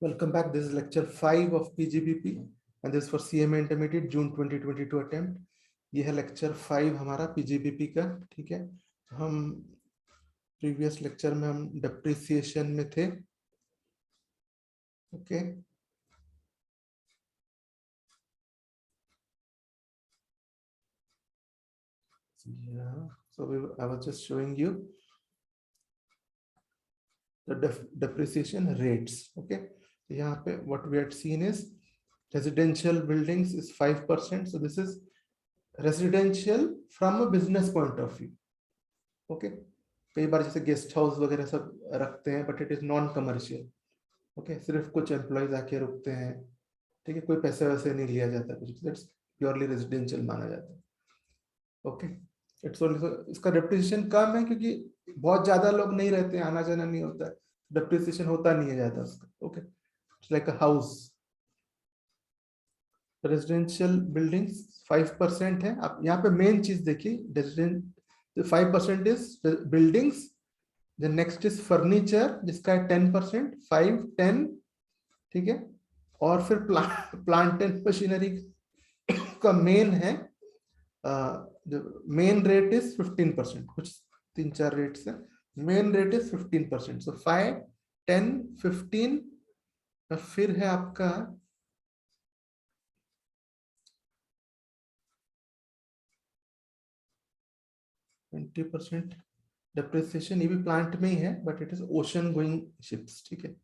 Welcome back. This is lecture 5 of PGBP and this is for CMA Intermediate June 2022 attempt. ये है lecture 5 हमारा PGBP का, ठीक है। हम previous lecture में हम depreciation में थे, okay. Yeah, so I was just showing you the depreciation rates, okay. यहाँ पे what we had seen is residential buildings is 5%. So this is residential from a business point of view, okay. कई बार जैसे guest house वगैरह सब रखते हैं but it is non commercial, okay. सिर्फ कुछ एम्प्लॉयज आके रुकते हैं, ठीक है, कोई पैसे वैसे नहीं लिया जाता, कुछ दैट्स प्योरली रेजिडेंशियल माना जाता है, ओके। इट्स ओनली इसका डेप्रिसिएशन कम है क्योंकि बहुत ज्यादा लोग नहीं रहते हैं, आना जाना नहीं होता है, डेप्रिसिएशन होता नहीं है ज्यादा उसका, okay. It's like a house. Residential buildings 5% है। आप यहाँ पे मेन चीज देखिए, 5% is buildings, the next is furniture जिसका है 10%, 5, 10, ठीक है। और फिर प्लांट एंड मशीनरी का मेन है, मेन रेट इज 15%, कुछ 3-4 रेट्स है, मेन रेट इज 15%। सो 5, 10, 15, फिर है आपका 20% डेप्रिसिएशन। ये भी प्लांट में ही है but it is ocean going ships, ठीक है।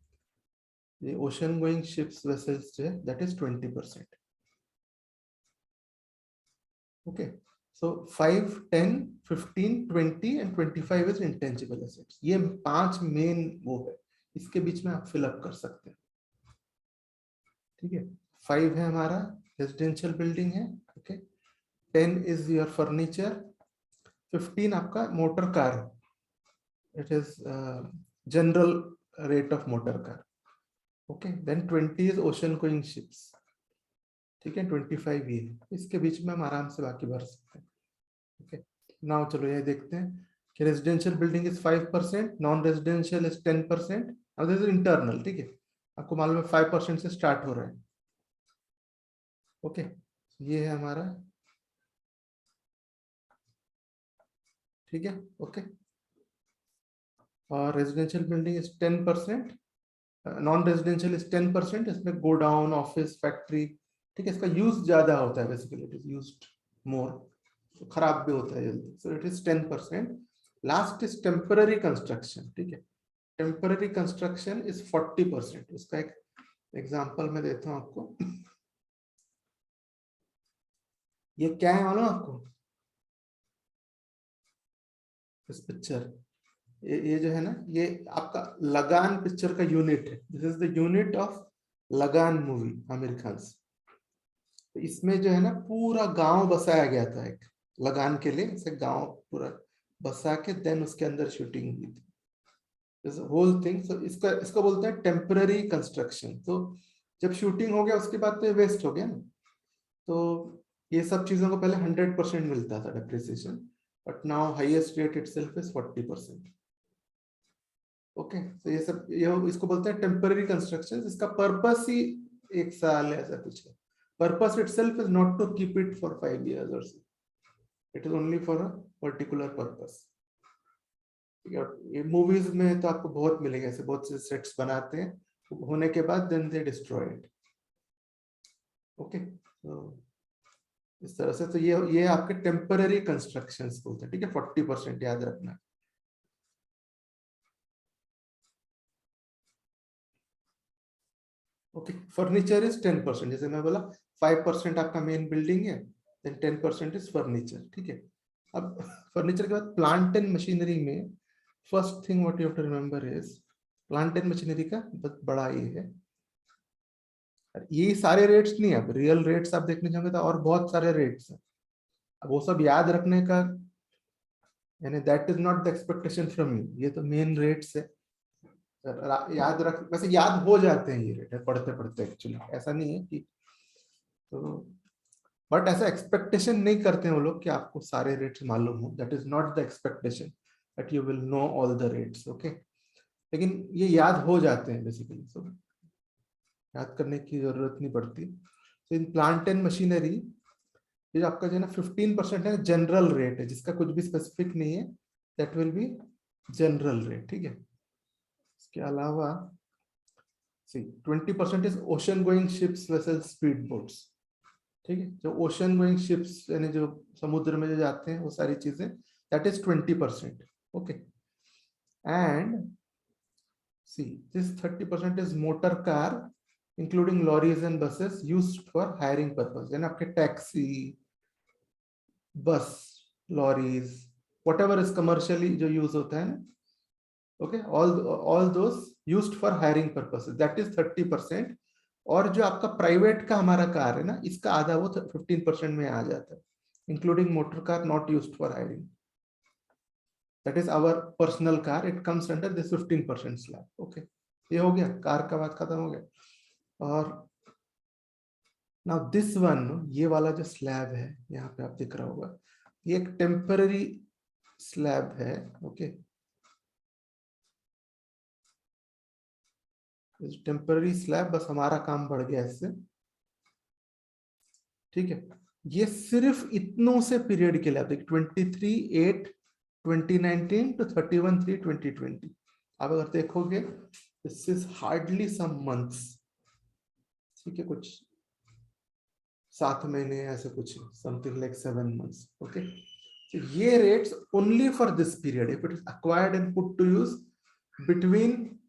ये ओशन गोइंग शिप्स वेसल्स जो है that is 20%, okay. So 5, 10, 15, 20 and 25 is intangible assets. ये 5 मेन वो है, इसके बीच में आप फिल अप कर सकते हैं, ठीक है। 5 है हमारा रेजिडेंशियल बिल्डिंग है, ओके। 10 इज योर फर्नीचर, 15 आपका motor car, it is general rate of motor car, okay. Then 20 is ocean going ships, ठीक है। 25 ये, इसके बीच में हम आराम से बाकी भर सकते हैं, ओके। नाउ चलो ये देखते हैं कि residential building is 5%, non residential is 10%, और दिस इज इंटरनल, ठीक है। आपको मालूम है 5% से स्टार्ट हो रहा है, ओके। ये है हमारा, ठीक है, ओके। और residential building is 10%, non residential is 10%, इसमें गोडाउन, ऑफिस, फैक्ट्री, ठीक है। इसका यूज ज्यादा होता है, बेसिकली इट इज यूज्ड मोर, तो खराब भी होता है जल्दी, so it is 10%। Last is temporary construction, ठीक है। Temporary construction is 40%। उसका एक एग्जांपल मैं देता हूं आपको। ये क्या है मालूम आपको, इस पिक्चर, ये जो है ना, ये आपका लगान पिक्चर का यूनिट है। This is the unit of लगान मूवी, आमिर खान से। तो इसमें जो है ना पूरा गांव बसाया गया था, एक लगान के लिए ऐसे गांव पूरा बसा के देन उसके अंदर शूटिंग हुई थी, होल थिंग। सो इसका इसको बोलते हैं टेम्पररी कंस्ट्रक्शन। तो जब शूटिंग हो गया उसके बाद तो ये वेस्ट हो गया ना, तो ये सब चीजों को पहले 100% मिलता था depreciation, but now highest rate itself is 40%, okay. तो ये सब ये इसको बोलते हैं टेम्पररी कंस्ट्रक्शन। इसका पर्पस ही 1 साल ऐसा कुछ है। Purpose itself is not to keep it for 5 years or so, it is only for a particular purpose. ये मूवीज में तो आपको बहुत मिलेगा, ऐसे बहुत से सेट्स बनाते हैं, होने के बाद then they destroy it, okay. तो इस तरह से, तो ये आपके टेम्पररी कंस्ट्रक्शंस बोलते हैं, ठीक है। 40% याद रखना, ओके। फर्नीचर इज 10%, जैसे मैं बोला 5% आपका मेन बिल्डिंग है, देन 10% इज फर्नीचर, ठीक है। अब फर्नीचर के बाद प्लांट एंड मशीनरी में first thing what you have to remember is, plant and machinery का बहुत बड़ा ये है, ये सारे रेट्स नहीं है, अब रियल रेट्स आप देखने जाओगे तो और बहुत सारे रेट्स हैं। अब वो सब याद रखने का, यानी that is not the expectation from you, ये तो मेन रेट्स है, याद रख, वैसे याद हो जाते हैं ये रेट पढ़ते पढ़ते, एक्चुअली ऐसा नहीं है कि, तो बट ऐसा एक्सपेक्टेशन नहीं करते हैं वो लोग कि आपको सारे रेट्स मालूम हो, that is not the expectation that you will know all the rates, okay. लेकिन ये याद हो जाते हैं बेसिकली, सो याद करने की जरूरत नहीं पड़ती। तो इन प्लांट एंड मशीनरी ये जो आपका जो है ना 15% है, जनरल रेट है, जिसका कुछ भी स्पेसिफिक नहीं है, that will be general rate, ठीक है। इसके अलावा 20% is ocean going ships vessels speed boats, ठीक है। जो ओशन गोइंग शिप्स यानी जो समुद्र में जो जाते हैं वो सारी चीजें, that is 20%, okay. And see this 30% is motor car including lorries and buses used for hiring purpose, यानी आपके टैक्सी, बस, लॉरीज, व्हाटएवर इज कमर्शियली जो यूज होता है ना, okay, all those used for hiring purposes, that is 30%। और जो आपका प्राइवेट का हमारा कार है ना, इसका आधा वो 15% में आ जाता है, including motor car not used for hiring, that is our personal car, it comes under this 15% slab, okay. ये हो गया, कार का बात खत्म हो गया। और नाउ दिस वन, ये वाला जो स्लैब है यहाँ पे आप दिख रहा होगा, ये एक टेम्पररी स्लैब है, ओके। टेम्पररी स्लैब, बस हमारा काम बढ़ गया इससे, ठीक है। ये सिर्फ इतनों से पीरियड के लिए आप देखिए 23/8/2019 to 31/3/2020। आप अगर देखोगे this is hardly some months, ठीक है, कुछ 7 महीने ऐसे कुछ, समथिंग लाइक 7 months, ओके। ये rates only for this period, if it is acquired and put to use between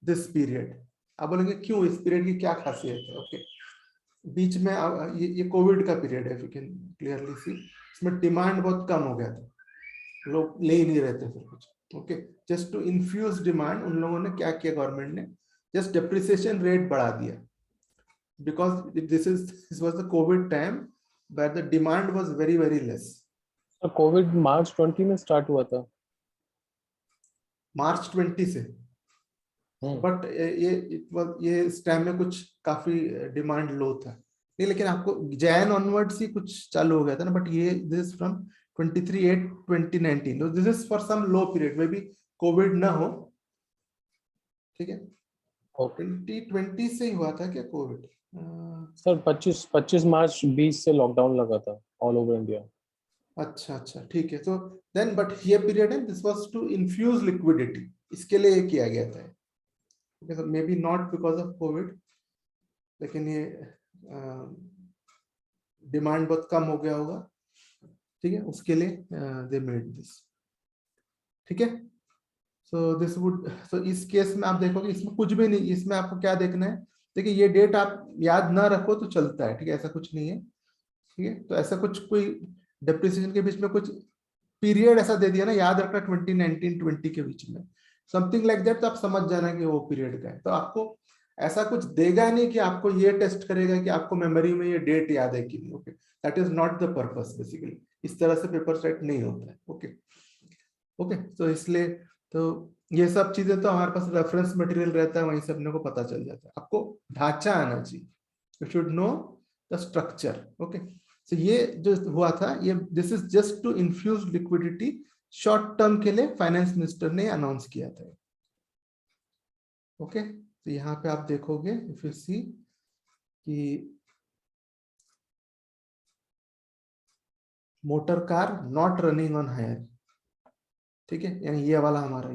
this period. आप बोलेंगे क्यों, इस पीरियड की क्या खासियत है, ओके। बीच में ये कोविड का पीरियड है, if you can clearly see, इसमें डिमांड बहुत कम हो गया था, लोग ले ही नहीं रहे थे फिर कुछ, okay. Just to infuse demand, उन लोगों ने क्या किया, गवर्नमेंट ने जस्ट डेप्रिसिएशन रेट बढ़ा दिया, because this was the covid time where the demand was very very less. Covid March 20 में स्टार्ट हुआ था, मार्च 20 से, बट ये इस टाइम में कुछ काफी डिमांड लो था, नहीं, लेकिन आपको जैन ऑनवर्ड्स ही कुछ चालू हो गया था ना, बट ये this from 23/8/2019, this is for some low period, maybe COVID ना हो, ठीक है। 2020 से ही हुआ था क्या कोविड? सर 25 मार्च 20 से लॉकडाउन लगा था ऑल ओवर इंडिया। अच्छा अच्छा, ठीक है। तो देन बट ये पीरियड है, this was to infuse liquidity, इसके लिए ये किया गया था, maybe not because of COVID, लेकिन ये डिमांड बहुत कम हो गया होगा, ठीक है, उसके लिए दे मेड दिस, ठीक है। सो दिस वुड, सो इस केस में आप देखोगे इसमें कुछ भी नहीं, इसमें आपको क्या देखना है, देखिए ये डेट आप याद ना रखो तो चलता है, ठीक है, ऐसा कुछ नहीं है, ठीक है। तो ऐसा कुछ कोई डेप्रिसिएशन के बीच में कुछ पीरियड ऐसा दे दिया ना, याद रखना 2019-20 के बीच में, समथिंग लाइक दैट, तो आप समझ जाना कि वो पीरियड का है। तो आपको ऐसा कुछ देगा नहीं कि आपको ये टेस्ट करेगा कि आपको मेमोरी में ये डेट याद है कि नहीं, okay, that is not the purpose basically, इस तरह से पेपर सेट नहीं होता है, ओके ओके। तो इसलिए तो ये सब चीजें तो हमारे पास रेफरेंस मटेरियल रहता है, वहीं से अपने को पता चल जाता है, आपको ढांचा आना चाहिए, you should know the structure, okay. तो ये जो हुआ था, ये this is just to infuse liquidity, short term के लिए फाइनेंस मिनिस्टर ने अनाउंस किया था, ओके। तो यहाँ पे आप देखोगे इफ यू सी कि motor car not running on hire, ठीक है, यानी ये वाला हमारा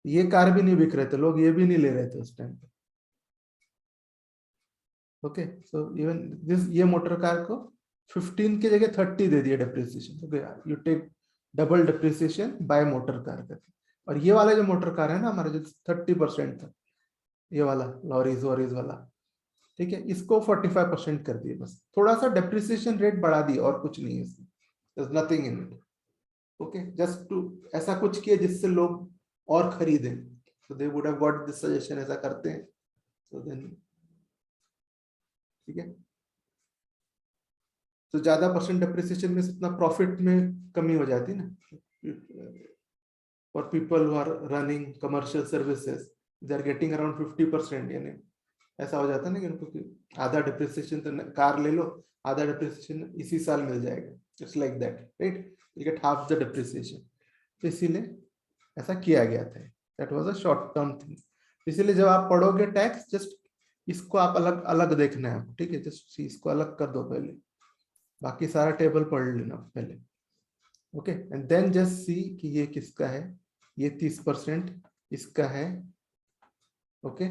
ये कार भी नहीं बिक रहे थे, लोग ये भी नहीं ले रहे थे उस टाइम पे, ओके। सो इवन दिस, ये मोटर कार को 15 की जगह 30 दे दिया depreciation, okay, you take double depreciation by motor car करके। और ये वाला जो मोटर कार है ना हमारा, जो 30% था, ये वाला लॉरीज वॉरीज वाला, ठीक है, इसको 45% कर दिए, बस थोड़ा सा डेप्रिसिएशन रेट बढ़ा दिया, और कुछ नहीं है इसमें, there's nothing in it, okay, just to ऐसा कुछ किया जिससे लोग और खरीदें, so they would have got this suggestion, ऐसा करते हैं, so then, ठीक है। तो ज्यादा परसेंट डेप्रिसिएशन में इतना प्रॉफिट में कमी हो जाती ना, for people who are running commercial services, they are getting around 50%, यानी ऐसा हो जाता है ना कि उनको आधा डेप्रिसिएशन, तो कार ले लो, आधा डेप्रिसिएशन इसी साल मिल जाएगा, it's like that, right, you get half the depreciation. तो इसीलिए ऐसा किया गया था, that was a short term thing. इसीलिए जब आप पढ़ोगे टैक्स, जस्ट इसको आप अलग अलग देखना है आपको, ठीक है, जस्ट इसको अलग कर दो पहले, बाकी सारा टेबल पढ़ लेना पहले, okay, and then just see कि ये किसका है, ये 30% इसका है, okay,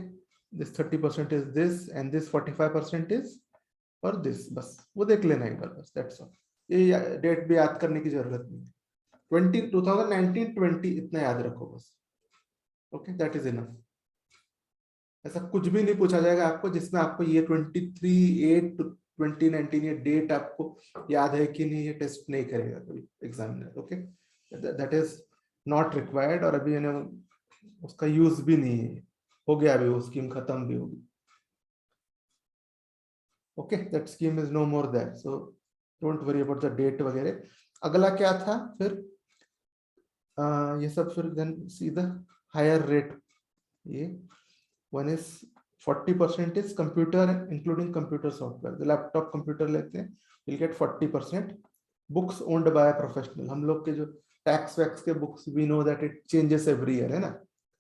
this 30% is this and this 45% is for this, बस वो देख लेना एक बार, बस दैट्स ऑल, ये डेट भी याद करने की जरूरत नहीं, 2019-20 इतना याद रखो बस, ओके, दैट इज इनफ। ऐसा कुछ भी नहीं पूछा जाएगा आपको जिसमें आपको ये 23/8/2019 ये डेट आपको याद है कि नहीं, ये टेस्ट नहीं करेगा कोई examiner, okay, that is not required, और अभी उसका यूज भी नहीं है, हो गया अभी, वो स्कीम खत्म भी होगी, okay, that scheme is no more that, so don't worry about the date वगैरह। अगला क्या था फिर, ये सब फिर देन सीधा हायर रेट, ये one is 40% is computer including computer software, the laptop computer लेते हैं you'll get 40%, books owned by a professional, हम लोग के जो टैक्स वैक्स के books, we know that it changes every year, है ना,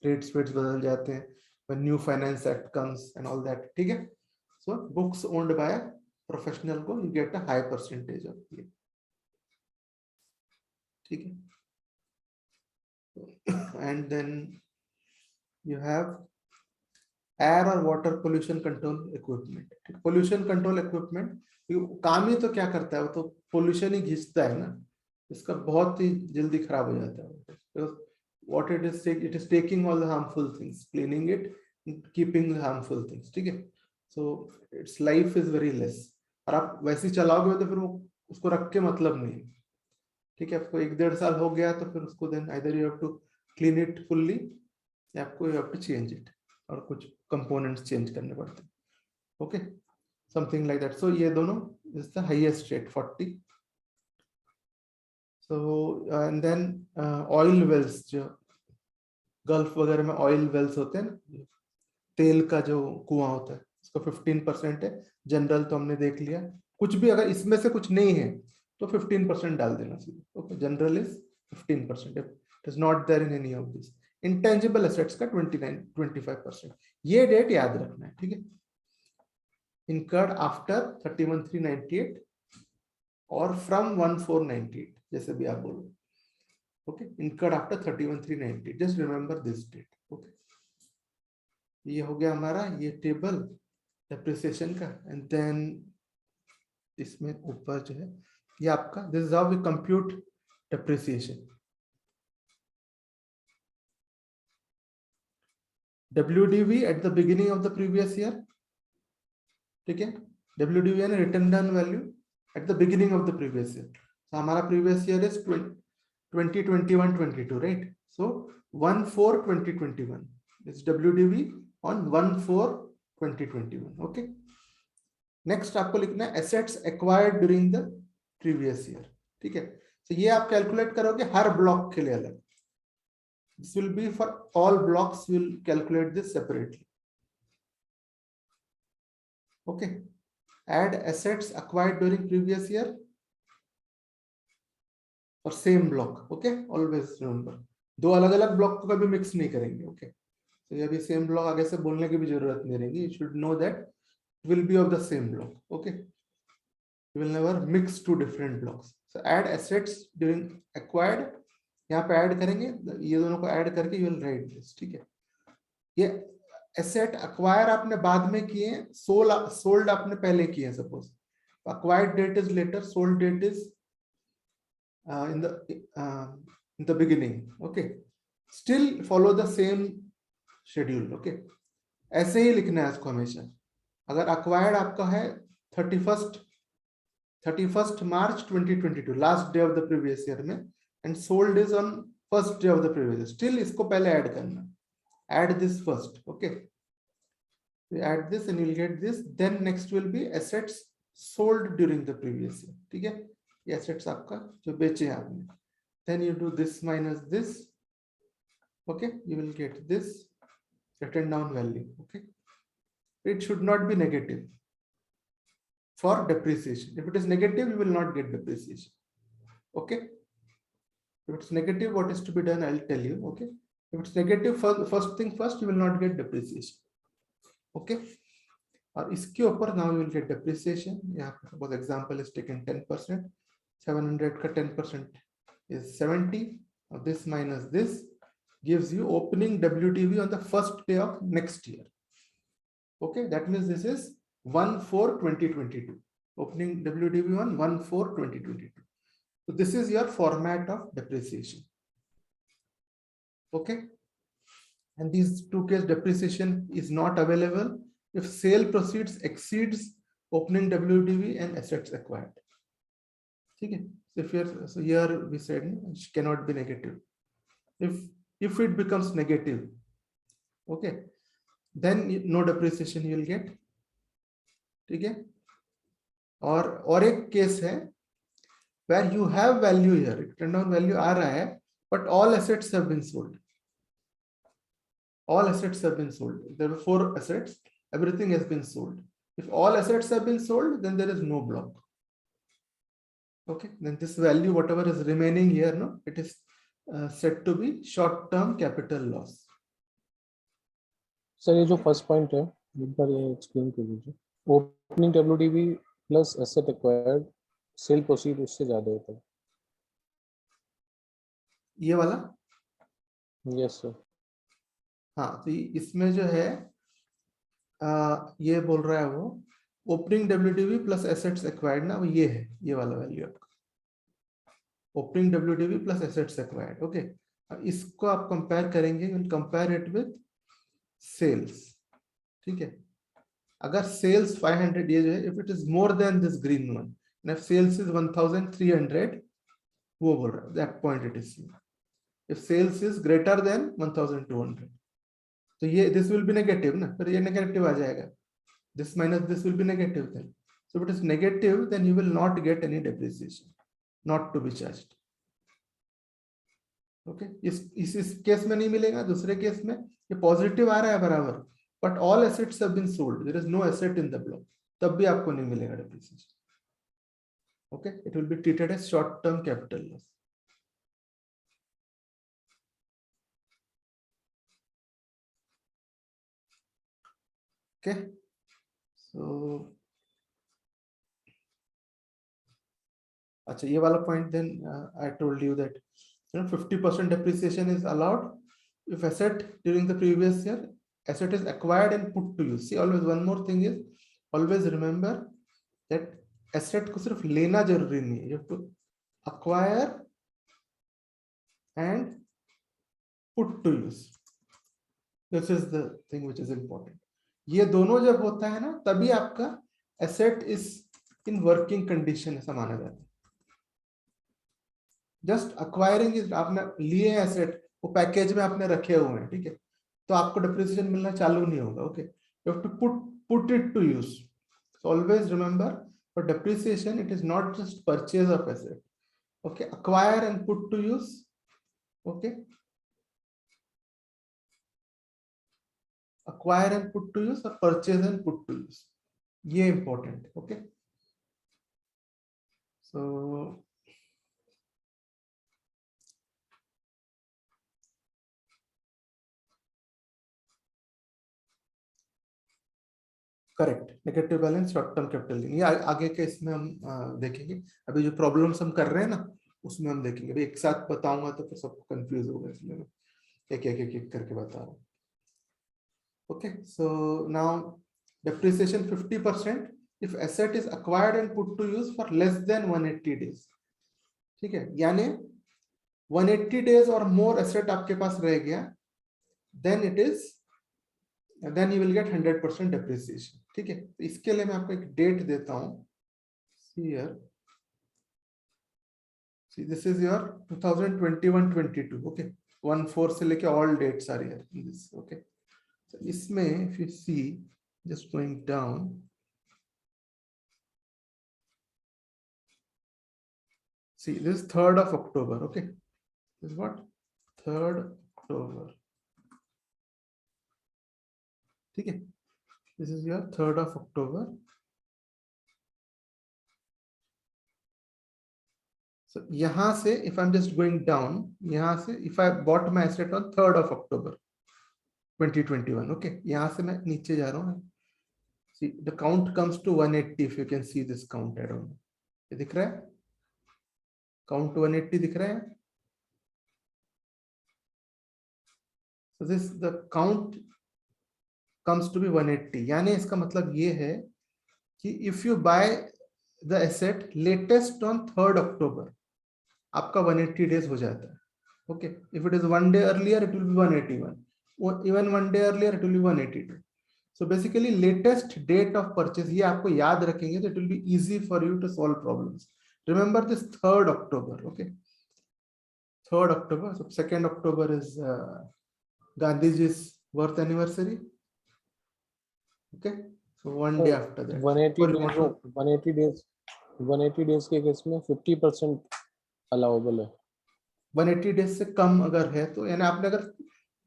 रेट्स वेट्स बदल जाते हैं when new finance act comes and all that, ठीक है, so books owned by a professional को you get a high percentage of ये, ठीक है, and then you have air और water pollution control equipment, pollution control equipment काम ही तो क्या करता है, वो तो पोल्यूशन ही खींचता है ना, इसका बहुत ही जल्दी खराब हो जाता है, what it is taking all the harmful things, cleaning it, keeping the harmful things, ठीक है, so it's life is very less, और आप वैसे ही चलाओगे तो फिर वो उसको रख के मतलब नहीं, ठीक है, आपको 1-1.5 साल हो गया तो फिर उसको then either you have to clean it fully, या आपको you have to change it, और कुछ कंपोनेंट्स चेंज करने पड़ते हैं, okay, something like that, so ये दोनों is the highest rate 40, so and then oil wells, जो गल्फ वगैरह में ऑयल वेल्स होते हैं ना, तेल का जो कुआं होता है, उसको 15% है, जनरल तो हमने देख लिया, कुछ भी अगर इसमें से कुछ नहीं है तो 15% डाल देना सीधे, okay, general is 15%, it is not there in any of this, intangible assets का 25%, ये डेट याद रखना है, ठीक है, इनकर्ड आफ्टर 31/3/98 और फ्रॉम 1/4/98, जैसे भी आप बोलो, okay, incurred after 31/3/98, just remember this date, okay, ये हो गया हमारा ये टेबल डेप्रिसिएशन का, एंड देन इसमें ऊपर जो है ये आपका, this is how we compute depreciation, WDV at the beginning of the previous year, ठीक है, WDV यानी return down value at the beginning of the previous year, so हमारा previous year is 2021-22, right, so 1/4/2021 is WDV on 1/4/2021, okay, next आपको लिखना है assets acquired during the previous year, ठीक है, so ये आप कैलकुलेट करोगे हर ब्लॉक के लिए अलग, this will be for all blocks, we will calculate this separately, okay, add assets acquired during previous year for same block, okay, always remember, दो अलग अलग ब्लॉक को कभी मिक्स नहीं करेंगे, okay, तो ये भी सेम ब्लॉक आगे से बोलने की भी जरूरत नहीं रहेगी, you should know that it will be of the same block, okay, you will never mix two different blocks, so add assets during acquired, यहाँ पे ऐड करेंगे, ये दोनों को ऐड करके you will write this, ठीक है, ये एसेट अक्वायर आपने बाद में किए, सोल्ड आपने पहले किए, suppose acquired date is later, sold date is in the beginning, okay, still follow the same schedule, okay, ऐसे ही लिखना है इसको हमेशा, अगर acquired आपका है 31st March 2022, last day of the previous year में, and sold is on first day of the previous year, still इसको पहले ऐड करना, add this first, okay, we add this and you'll get this, then next will be assets sold during the previous year, ठीक है, ये assets आपका जो बेचे हैं आपने, then you do this minus this, okay, you will get this written down value, okay, it should not be negative for depreciation, if it is negative you will not get depreciation, okay, if it's negative what is to be done I'll tell you, okay, if it's negative, first thing first, you will not get depreciation, okay, और इसके ऊपर now you will get depreciation. यहाँ पे suppose example is taken 10%, 700 का 10% is 70. This minus this gives you opening WDV on the first day of next year. Okay, that means this is 1/4/2022. Opening WDV on 1/4/2022. So this is your format of depreciation. Okay, and these two case depreciation is not available if sale proceeds exceeds opening WDV and assets acquired. Okay, so here we said it cannot be negative. If it becomes negative, okay, then no depreciation you will get. ठीक है, और एक case है where you have value here, written down value आ रहा है, but all assets have been sold. All assets have been sold. There were 4 assets, everything has been sold. If all assets have been sold, then there is no block. Okay, then this value, whatever is remaining here, no, it is said to be short-term capital loss. Sir ये जो first point है एक बार ये explain कर दीजिए। Opening WDV plus asset acquired cell proceed उससे ज्यादा होता है। ये वाला? Yes sir. हाँ, तो इसमें जो है ये बोल रहा है वो opening WDV plus assets acquired ना, वो ये है, ये वाला वैल्यू आपका opening WDV plus assets acquired. Okay, इसको आप कंपेयर करेंगे, कंपेयर इट विद सेल्स। ठीक है, अगर सेल्स 500 ये जो है, if it is more than this green one, if sales is 1300, वो बोल रहा है that point it is, if sales is greater than 1200, तो ये दिस विल बी नेगेटिव ना, फिर ये नेगेटिव आ जाएगा, this minus this will be negative then, so if it is negative then you will not get any depreciation, not to be charged. Okay, इस case में नहीं मिलेगा, दूसरे केस में ये पॉजिटिव आ रहा है बराबर, but all assets have been sold, there is no asset in the block, तब भी आपको नहीं मिलेगा depreciation. Okay, it will be treated as short term capital loss. Okay, so अच्छा, ये वाला point then I told you that 50% depreciation is allowed if asset during the previous year asset is acquired and put to use. See, always one more thing is, always remember that asset को सिर्फ लेना जरूरी नहीं है, you have to acquire and put to use. This is the thing which is important. ये दोनों जब होता है ना, तभी आपका asset is in working condition ऐसा माना जाता है। जस्ट अक्वायरिंग इज, आपने लिए एसेट, वो पैकेज में आपने रखे हुए हैं, ठीक है, तो आपको डेप्रिसिएशन मिलना चालू नहीं होगा। Okay, you have to put it to use. So always remember, for depreciation it is not just purchase of asset. Okay, acquire and put to use. Okay, acquire and put to use और purchase and put to use, ये important है। Okay, so correct, negative balance, short term capital gain, ये आगे के इसमें हम देखेंगे। अभी जो प्रॉब्लम्स हम कर रहे हैं ना, उसमें हम देखेंगे। अभी एक साथ बताऊंगा तो फिर सबको कंफ्यूज होगा, इसलिए मैं एक एक एक एक करके बता रहा हूँ। Okay, so now depreciation 50% if asset is acquired and put to use for less than 180 days. ठीक है, यानी 180 डेज और मोर एसेट आपके पास रह गया, then it is, then you will get 100% depreciation। ठीक है, तो इसके लिए मैं आपको एक डेट देता हूं। Here, see, this is your 2021-22। okay, 1/4 से लेके all dates are here in this। okay, so इसमें if you see, just going down, see, this is 3rd of October। okay, this is what, 3rd October। ठीक है, this is your 3rd of October। so यहां से if I'm just going down, यहां से if I bought my asset on 3rd of October 2021। okay, यहां से मैं नीचे जा रहा हूं, See, the count comes to 180 if you can see this count. I don't know. ये दिख रहा है? Count 180 दिख रहा है? So this the count comes to be 180. यानी इसका मतलब ये है कि if you buy the asset latest on 3rd October, आपका 180 days हो जाता है. Okay. If it is 1 day earlier, it will be 181. Or even 1 day earlier, it will be 182. So basically, latest date of purchase. ये आपको याद रखेंगे तो it will be easy for you to solve problems. Remember this 3rd October. Okay. 3rd October. So 2nd October is Gandhiji's birth anniversary. Okay. So 1 day after that. 180 days के case में 50% allowable है. 180 days से कम अगर है तो यानी आपने अगर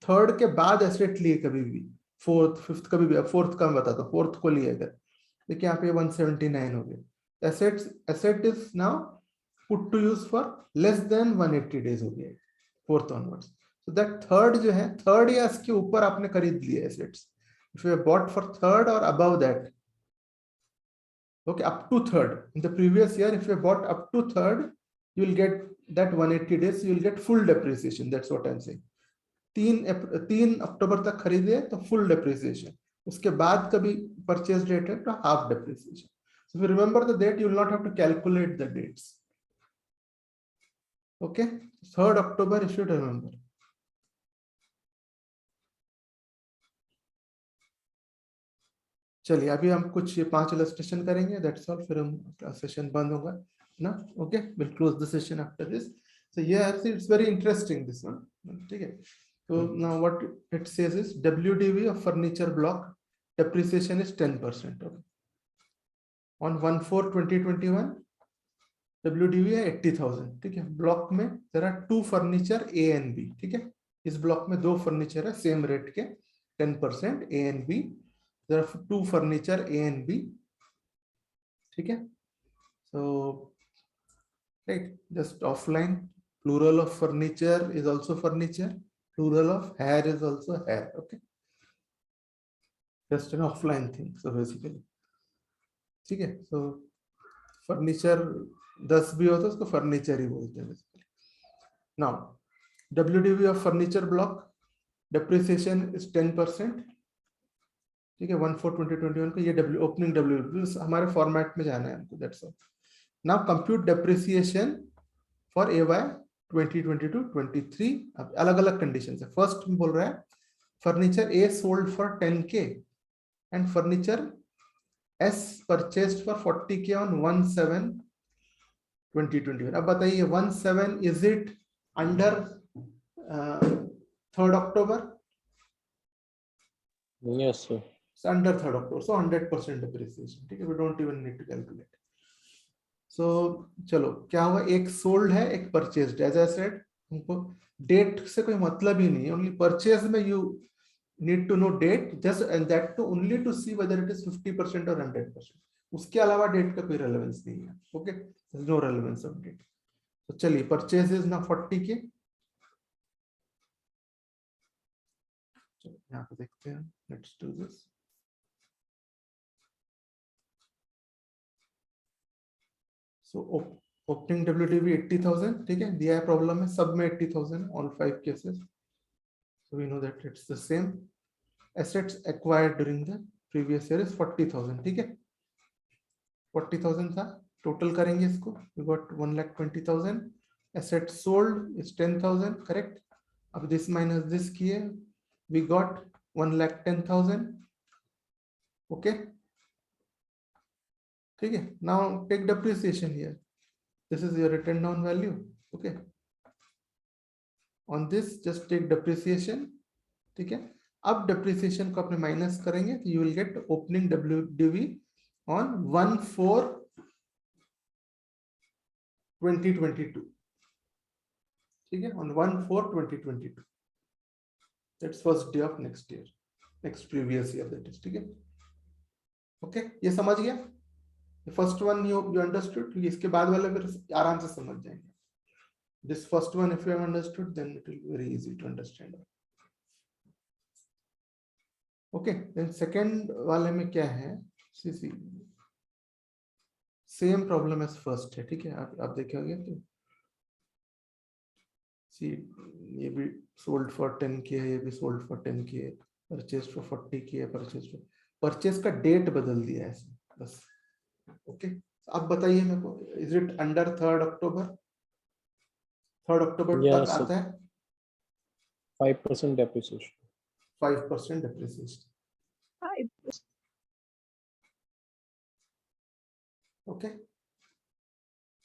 3rd के बाद एसेट लिए कभी भी 4th 5th कभी भी 4th का मैं बताता हूँ 4th को लिए अगर देखिए यहाँ पे 179 हो गया. Asset is now put to use for less than 180 days हो गया 4th onwards. So that 3rd जो है 3rd या इसके ऊपर आपने खरीद लिए assets. If you bought for 3rd और above that, okay, up to 3rd in the previous year, if you bought up to 3rd, you will get that 180 days, you will get full depreciation. That's what I'm saying. 3 अक्टूबर तक खरीदे तो full depreciation. उसके बाद कभी purchase date है तो half depreciation. So if you remember the date, you will not have to calculate the dates. Okay, 3rd October you should remember. चलिए अभी हम कुछ ये 5 इलस्ट्रेशन करेंगे. That's all. फिर हम सेशन बंद होगा ना. Okay, we'll close the session after this. So yeah, it's very interesting this one. ठीक है. So now what it says is WDV of furniture block depreciation is 10%. Okay. On 1/4/2021 WDV है 80,000. ठीक है. ब्लॉक में there are 2 furniture A and B. ठीक है. इस block में 2 फर्नीचर है सेम रेट के 10% A and B. There are 2 furniture A and B. ठीक है. So right, just offline, plural of furniture is also furniture, plural of hair is also hair. Okay, just an offline thing. So basically ठीक है. So furniture 10 भी होता है उसको furniture ही बोलते हैं basically. Now WDV of furniture block depreciation is 10%. ठीक है. 1/4/2021 को ये opening WDV हमारे फॉर्मेट में जाना है हमको. That's all. Now compute depreciation for AY 2022-23. अब अलग-अलग कंडीशंस है. फर्स्ट में बोल रहा है furniture A sold for 10K and furniture S purchased for 40K on 1/7/2021. अब बताइए 1/7 is it under 3rd October? Yes sir. It's under 3rd October. So 100% depreciation. ठीक है. We don't even need to calculate. So चलो क्या हुआ. एक sold है एक परचेज्ड. एज आई सेड हमको डेट से कोई मतलब ही नहीं है. ओनली परचेज में you need to know date just and that too only to see whether it is 50% और 100%. उसके अलावा डेट का कोई रेलेवेंस नहीं है. Okay, no relevance of date. तो चलिए परचेज इज ना 40K. चलो यहाँ पे देखते हैं. Let's do this. So opening WDV 80,000. ठीक है. दिया है प्रॉब्लम में सब में 80,000 all 5 cases. So we know that it's the same. Assets acquired during the previous year is 40,000. ठीक है. 40,000 था. टोटल करेंगे इसको. We got 1,20,000. Assets sold is 10,000. Correct. अब this minus this किए we got 1,10,000. Okay. ठीक है. Now take depreciation here. This is your written down value. Okay. On this just take depreciation. ठीक है. अब depreciation को अपने माइनस करेंगे तो you will get opening WDV on 1/4/2022. ठीक है. On 1/4/2022. That's first day of next year. Next previous year that is. ठीक है. Okay. ये समझ गया. First one you understood. इसके बाद वाले फिर आराम से समझ जाएंगे. This first one if you have understood then it will be very easy to understand. Okay. Then second वाले में क्या है see same problem as first है, ठीक है। आप देखोगे तो सी ये भी सोल्ड फॉर 10 की है, ये भी सोल्ड फॉर 10 की है, परचेज फॉर 40 की है, परचेज का डेट बदल दिया है बस। ओके, अब बताइए मेरे को, इज इट अंडर 3 अक्टूबर? 3 अक्टूबर तक Yes, आता है 5% depreciation. 5% depreciation. 5%. Okay,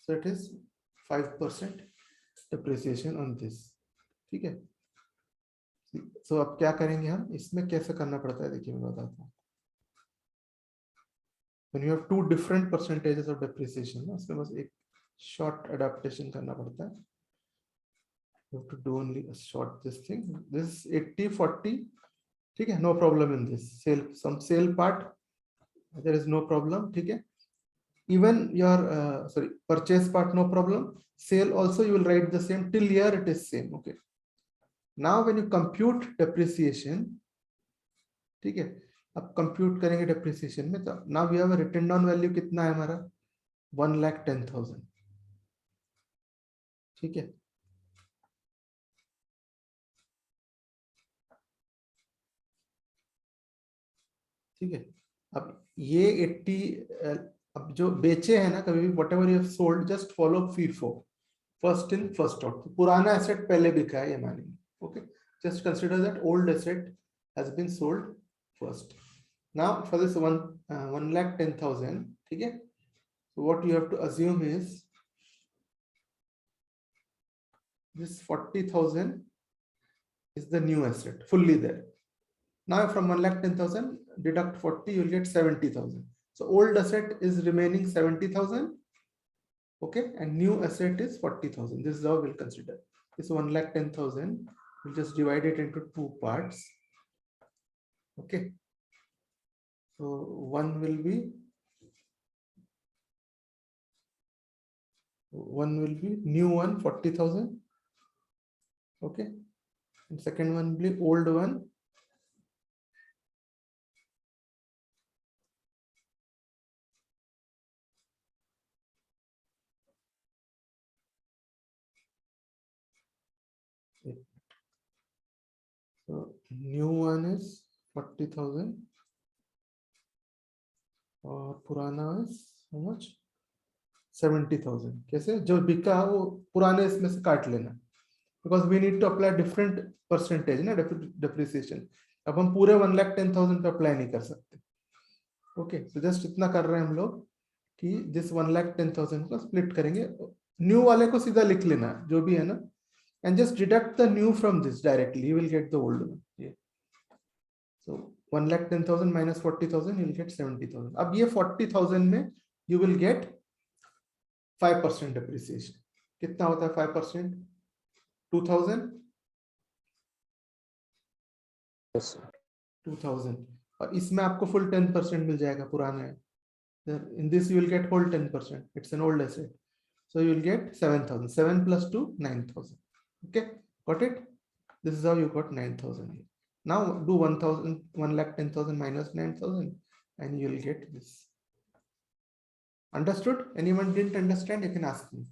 so it is 5% depreciation on this, ठीक है। so अब क्या करेंगे हम इसमें, कैसे करना पड़ता है देखिए मैं बताता हूँ। when you have two different percentages of depreciation ना, उसमें बस एक short adaptation करना पड़ता है। you have to do only a short this thing, this 80-40, ठीक है, no problem in this sale, some sale part there is no problem, ठीक है। even your sorry, purchase part no problem, sale also you will write the same, till here it is same, okay। now when you compute depreciation, ठीक है, अब compute करेंगे depreciation में, तो now we have written down value कितना है हमारा 1,10,000, ठीक है। ठीक है, अब ये 80, अब जो बेचे हैं ना, कभी भी whatever you have sold just follow FIFO, first in first out. पुराना एसेट पहले बिका है ये मानेंगे, okay. Just consider that old asset has been sold first. Now for this 1,10,000, ठीक है, what you have to assume is this 40,000 is the new asset fully there. Now from 1,10,000 deduct 40, you'll get 70,000. So old asset is remaining 70,000, okay, and new asset is 40,000. This is how we'll consider this 1,10,000. We'll just divide it into two parts, okay. So one will be new one 40,000, okay, and second one will be old one. So new one is 40,000 और पुराना is how much 70,000। कैसे, जो बिका वो पुराने इसमें से काट लेना, because we need to apply different percentage ना depreciation। अब हम पूरे 1,10,000 पे अप्लाई नहीं कर सकते, ओके। तो जस्ट इतना कर रहे हैं हम लोग कि जिस 1,10,000 को स्प्लिट करेंगे, न्यू वाले को सीधा लिख लेना जो भी है ना, and just deduct the new from this directly, you will get the old one, yeah. So 1,10,000 minus 40,000, you will get 70,000। अब ये 40,000 में you will get 5% depreciation। कितना होता है 5%? 2,000, Yes, sir. 2,000, और इसमें आपको फुल 10% मिल जाएगा, पुराना है। In this you will get whole 10%, it's an old asset, so you will get 7,000, 7 plus 2, 9,000, okay, got it? This is how you got 9,000 here. Now do 1,10,000 minus 9,000 and you will get this. Understood? Anyone didn't understand, you can ask me.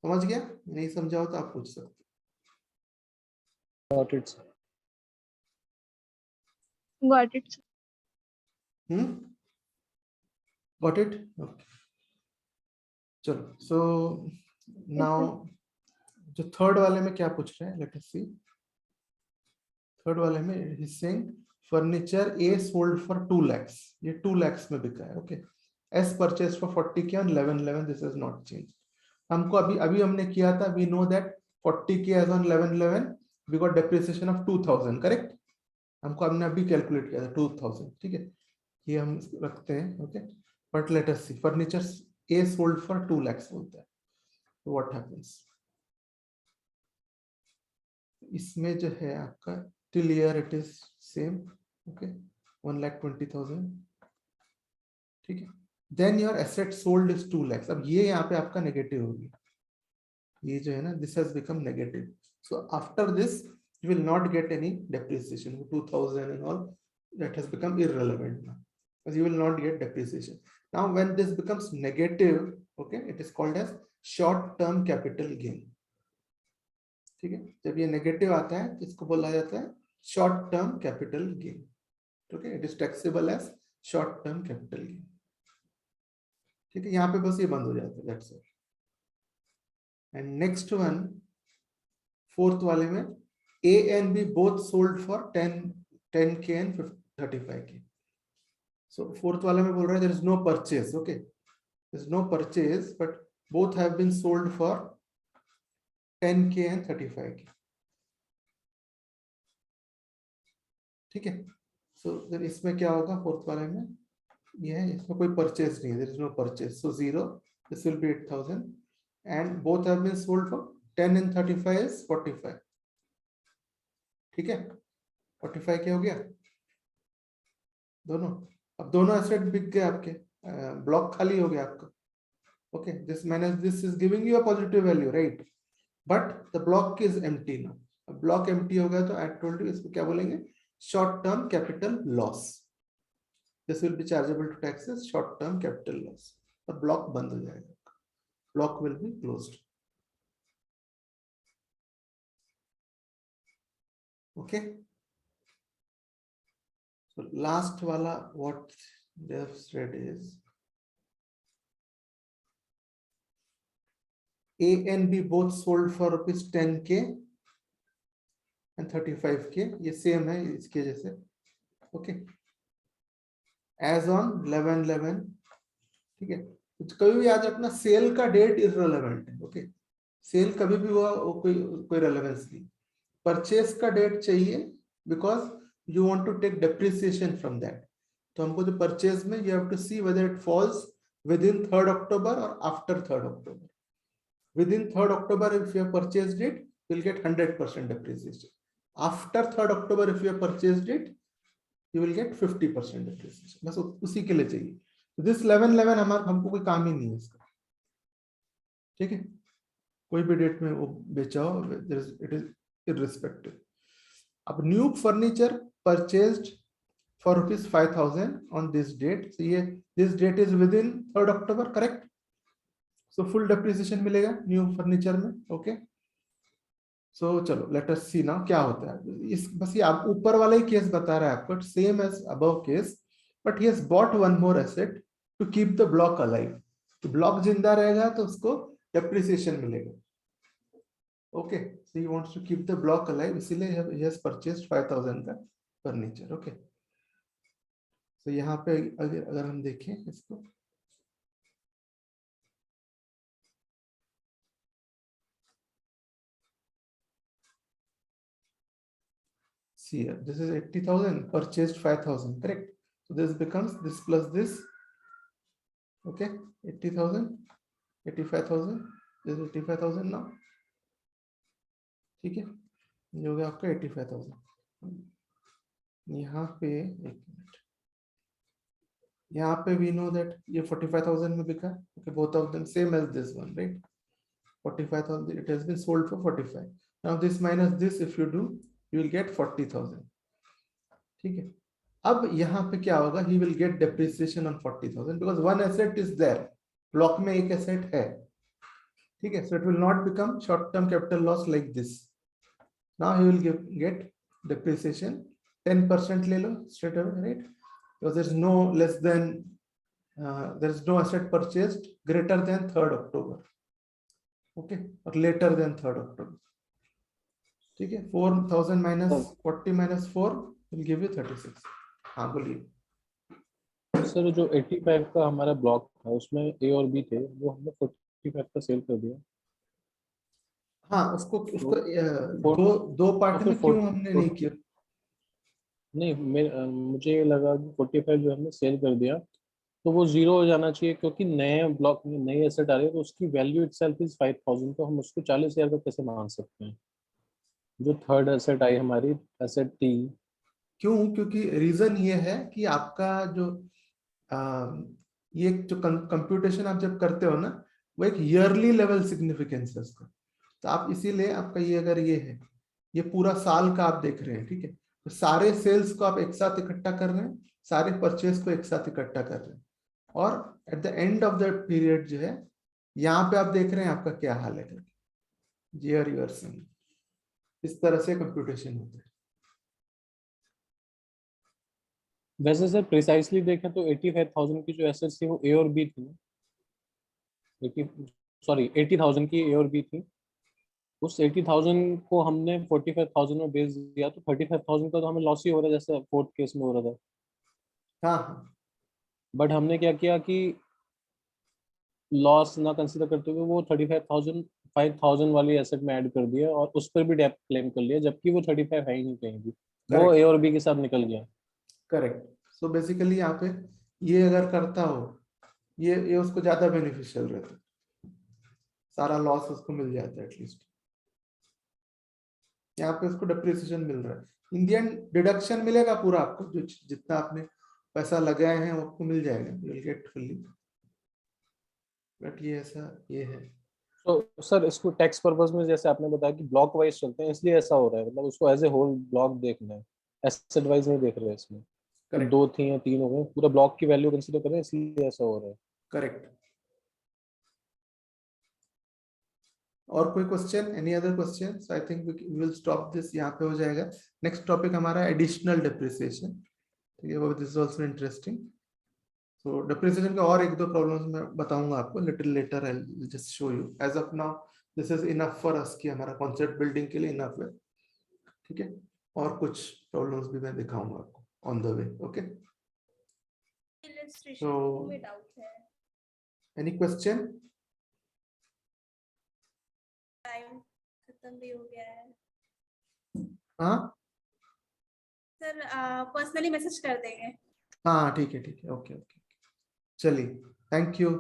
समझ गया? नहीं समझाओ तो आप पूछ सकते। Got it, sir. Got it. Got it? Okay. चलो, so now जो थर्ड वाले में क्या पूछ रहे हैं, लेट अस सी। थर्ड वाले में he's saying furniture A sold for 2 lakhs, ये 2 lakhs में बिका है, okay. S purchased for 40K on 11/11, this has not changed। हमको अभी हमने किया था, we know that 40K as on 11/11 we got depreciation of 2,000, correct. हमको हमने अभी कैलकुलेट किया था 2,000, ठीक है, ये हम रखते हैं, okay. But let us see, furniture A sold for 2 lakhs बोलता है, तो व्हाट हैपेंस, इसमें जो है आपका till year it is same, okay, 1,20,000, ठीक है। Then your asset sold is 2 lakhs। अब ये यहाँ पे आपका नेगेटिव होगी, ये जो है ना, this has become negative. So after this you will not get any depreciation, 2,000 and all that has become irrelevant now. because you will not get depreciation. Now when this becomes negative, okay, it is called as short term capital gain. ठीक है, जब ये negative आता है तो इसको बोला जाता है short term capital gain. Okay, it is taxable as short term capital gain. ठीक है, यहाँ पे बस ये बंद हो जाता है, that's all. And next one, fourth वाले में A and B both sold for 10K and 35K. So fourth वाले में बोल रहा है there is no purchase. Okay, there is no purchase, but both have been sold for 10K and 35K. ठीक है, so then इसमें क्या होगा फोर्थ वाले में, ये है, इसमें कोई परचेज नहीं है, there is no purchase, so 0. This will be 8,000 and both have been sold for 10 and 35 is 45. ठीक है, 45 क्या हो गया दोनों. अब दोनों एसेट बिक गए आपके, ब्लॉक खाली हो गया आपका. Okay, this minus this is giving you a positive value, right, but the block is empty now. अब ब्लॉक एम्प्टी हो गया तो आई टोल्ड यू इसको क्या बोलेंगे, short term capital loss. This will be chargeable to taxes, short term capital loss. और block बंद हो जाएगा, block will be closed. Okay, so last wala what they have said is A and B both sold for rupees 10K and 35K. ये same है इसके जैसे. Okay, as on 11/11. ठीक है, तो कभी भी याद रखना सेल का डेट इररिलेवेंट है. ओके, सेल कभी भी हुआ कोई रेलेवेंस नहीं. परचेस का डेट चाहिए because you want to take depreciation from that. तो हमको जो परचेज में you have to see whether it falls within 3rd October और after 3rd October. Within 3rd October if you have purchased it, you will get 100% depreciation. After 3rd October if you have purchased it, you will get 50% depreciation. बस उसी के लिए चाहिए. This 11/11 हमको कोई काम ही नहीं है इसका. ठीक है, कोई भी डेट में वो बेचा हो, इट इज irrespective. अब new furniture purchased for rupees 5,000 on this date. So ये this date is within 3rd October, correct? So full depreciation मिलेगा new furniture में. Okay, so चलो let us see now क्या होता है. इस बस ये आप ऊपर वाला ही केस बता रहा है आपको, same as above case, but he has bought one more asset to keep the block alive. तो block जिंदा रहेगा तो उसको depreciation मिलेगा. Okay, so he wants to keep the block alive, इसलिए he has purchased 5,000 का furniture. Okay, so यहाँ पे अगर हम देखें इसको, see here, this is 80,000, purchased 5,000, correct? So this becomes this plus this. Okay, 80,000, 85,000, this is 85,000 now. ठीक है, ये हो गया आपका 85,000. यहाँ पे एक मिनट, यहाँ पे we know that ये 45,000 में बिका. Okay, both of them same as this one, right? 45,000, it has been sold for 45. Now this minus this, if you do, you will get 40,000. ठीक है, अब यहाँ पे क्या होगा, he will get depreciation on 40,000 because one asset is there. Block में एक asset है. ठीक है, so it will not become short term capital loss like this. Now he will get depreciation 10% ले लो straight away, right? Because there is no less than there is no asset purchased greater than 3rd October. Okay, or later than 3rd October. ठीक है, 4,000 minus 40 minus 4 will give you 36. हाँ बोलिए. Sir जो 85 का हमारा block था उसमें A और B थे, वो हमने 45 का सेल कर दिया. हाँ, उसको दो पार्ट में क्यों हमने नहीं किया? नहीं, मुझे ये लगा कि 45 जो हमने सेल कर दिया तो वो 0 हो जाना चाहिए, क्योंकि नए ब्लॉक में नई एसेट आ रही है तो उसकी वैल्यू इटसेल्फ इज 5,000, तो हम उसको 40,000 का कैसे मान सकते हैं जो थर्ड एसेट आई हमारी, एसेट टी. क्यों? क्योंकि रीजन ये है कि आपका जो ये जो कंप्यूटेशन आप जब करते हो ना, वो एक ईयरली लेवल सिग्निफिकेंस है उसका. तो आप इसीलिए आपका ये अगर ये है, ये पूरा साल का आप देख रहे हैं, ठीक है, तो सारे सेल्स को आप एक साथ इकट्ठा कर रहे हैं सारे परचेज को एक साथ इकट्ठा कर रहे हैं, और at the end of the period जो है यहाँ पे आप देख रहे हैं आपका क्या हाल है करके, year you are seeing। इस तरह से कंप्यूटेशन होता है। वैसे सर प्रिसाइसली देखें तो 85,000 की जो एसेट्स थी वो ए और बी थी, 80,000 की ए और बी थी। उस 80,000 को हमने 45,000 में बेच दिया, तो 35,000 का तो हमें लॉस ही हो रहा है, जैसे फोर्थ केस में हो रहा था। हाँ हाँ बट हमने क्या किया कि लॉस ना कंसीडर करते हुए वो 5,000 वाली एसेट में ऐड कर दिया और उस पर भी डेप्थ क्लेम कर लिया, जबकि वो 35 है ही नहीं कहीं भी, वो Correct. ए और बी के साथ निकल गया। करेक्ट। सो बेसिकली यहाँ पे ये अगर करता हो, ये उसको ज्यादा बेनिफिशियल रहता है, सारा लॉस उसको मिल जाता है एटलीस्ट। यहाँ पे उसको डिप्रिसिएशन मिल रहा है, इंडियन डिडक्शन मिलेगा पूरा आपको, जो जितना आपने पैसा लगाए हैं वो आपको मिल जाएगा, you will get fully. But ये ऐसा ये है। तो सर इसको टैक्स पर्पस में जैसे आपने बताया कि ब्लॉक वाइज चलते हैं, इसलिए ऐसा हो रहा है, मतलब उसको एज ए होल ब्लॉक देखना है, एसेट वाइज नहीं देख रहे इसमें। करेक्ट दो थी या तीन हो गए, पूरा ब्लॉक की वैल्यू कंसीडर करें, इसलिए ऐसा हो रहा है। करेक्ट। और कोई question, any other question? I think we will stop this, यहाँ पे हो जाएगा। नेक्स्ट टॉपिक हमारा एडिशनल डिप्रिसिएशन, ठीक है, वो दिस इज आल्सो इंटरेस्टिंग। तो डिप्रिसिएशन का और एक दो प्रॉब्लम्स मैं बताऊंगा आपको little later, I will just show you. As of now this is enough for us कि हमारा कॉन्सेप्ट बिल्डिंग के लिए इनफ है, ठीक है। और कुछ प्रॉब्लम्स भी मैं दिखाऊंगा आपको on the way, okay. illustration So- में डाउट है, एनी क्वेश्चन? टाइम खत्म भी हो गया है हाँ सर, पर्सनली मैसेज कर देंगे। हाँ ठीक है ओके ओके, चलिए, थैंक यू।